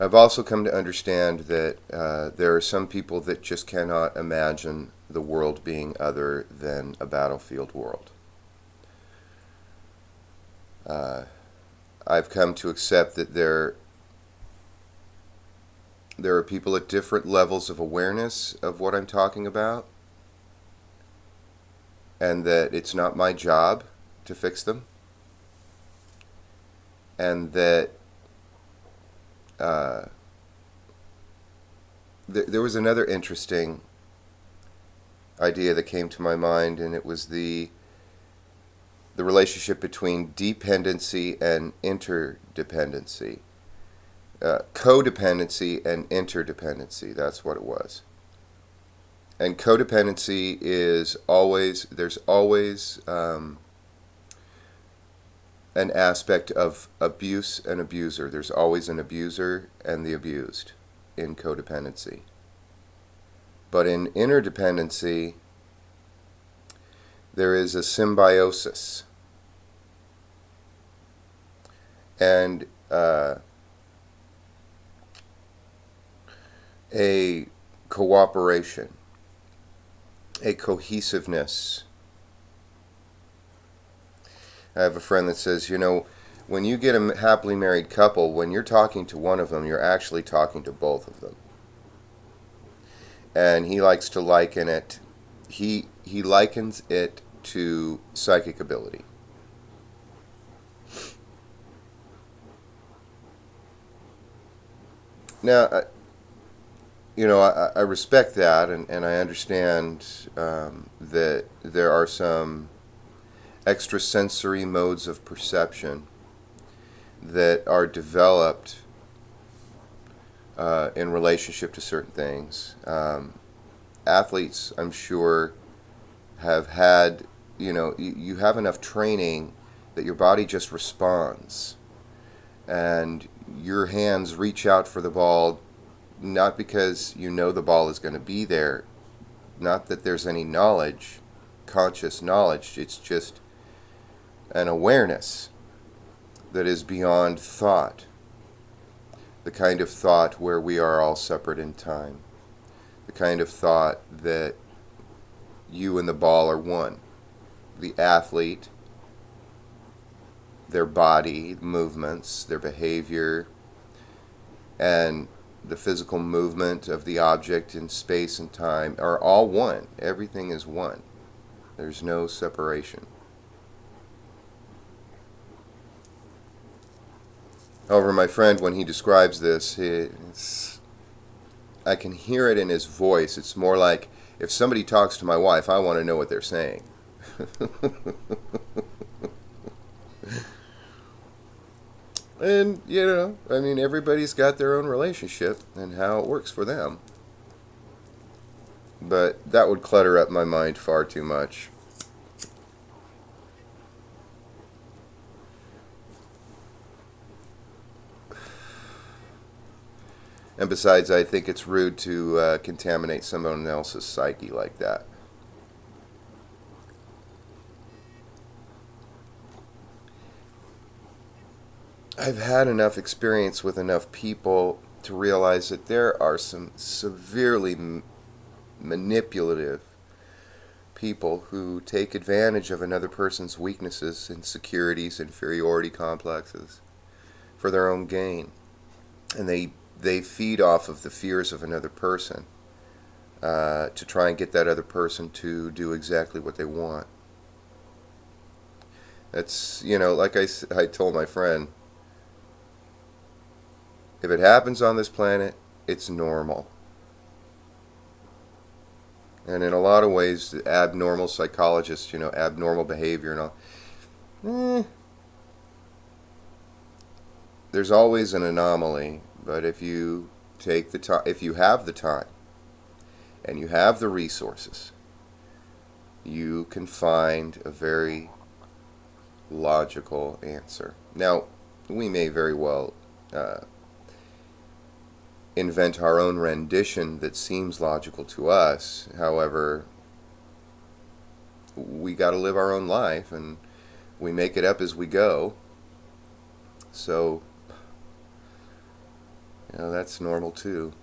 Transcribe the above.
I've also come to understand that there are some people that just cannot imagine the world being other than a battlefield world. I've come to accept that there are people at different levels of awareness of what I'm talking about, and that it's not my job to fix them, and that there was another interesting idea that came to my mind, and it was the relationship between dependency and interdependency. Codependency and interdependency, that's what it was. And codependency is always, there's always an aspect of abuse and abuser. There's always an abuser and the abused in codependency. But in interdependency, there is a symbiosis. And a cooperation, a cohesiveness. I have a friend that says, when you get a happily married couple, when you're talking to one of them, you're actually talking to both of them. And he likes to liken it, he likens it to psychic ability. Now, I respect that, and I understand that there are some extrasensory modes of perception that are developed in relationship to certain things. Athletes, I'm sure, have had, you have enough training that your body just responds, and your hands reach out for the ball, not because you know the ball is going to be there, not that there's any knowledge, conscious knowledge, it's just an awareness that is beyond thought, the kind of thought where we are all separate in time, the kind of thought that you and the ball are one. The athlete, their body movements, their behavior, and the physical movement of the object in space and time are all one. Everything is one. There's no separation. However, my friend, when he describes this, I can hear it in his voice. It's more like, if somebody talks to my wife, I want to know what they're saying. And, everybody's got their own relationship and how it works for them. But that would clutter up my mind far too much. And besides, I think it's rude to contaminate someone else's psyche like that. I've had enough experience with enough people to realize that there are some severely manipulative people who take advantage of another person's weaknesses, insecurities, inferiority complexes for their own gain. And they feed off of the fears of another person to try and get that other person to do exactly what they want. That's, like I told my friend, if it happens on this planet, it's normal. And in a lot of ways, the abnormal psychologists, abnormal behavior and all, there's always an anomaly. But if you take the time, if you have the time, and you have the resources, you can find a very logical answer. Now, we may very well invent our own rendition that seems logical to us. However, we got to live our own life, and we make it up as we go. So, You know, that's normal too.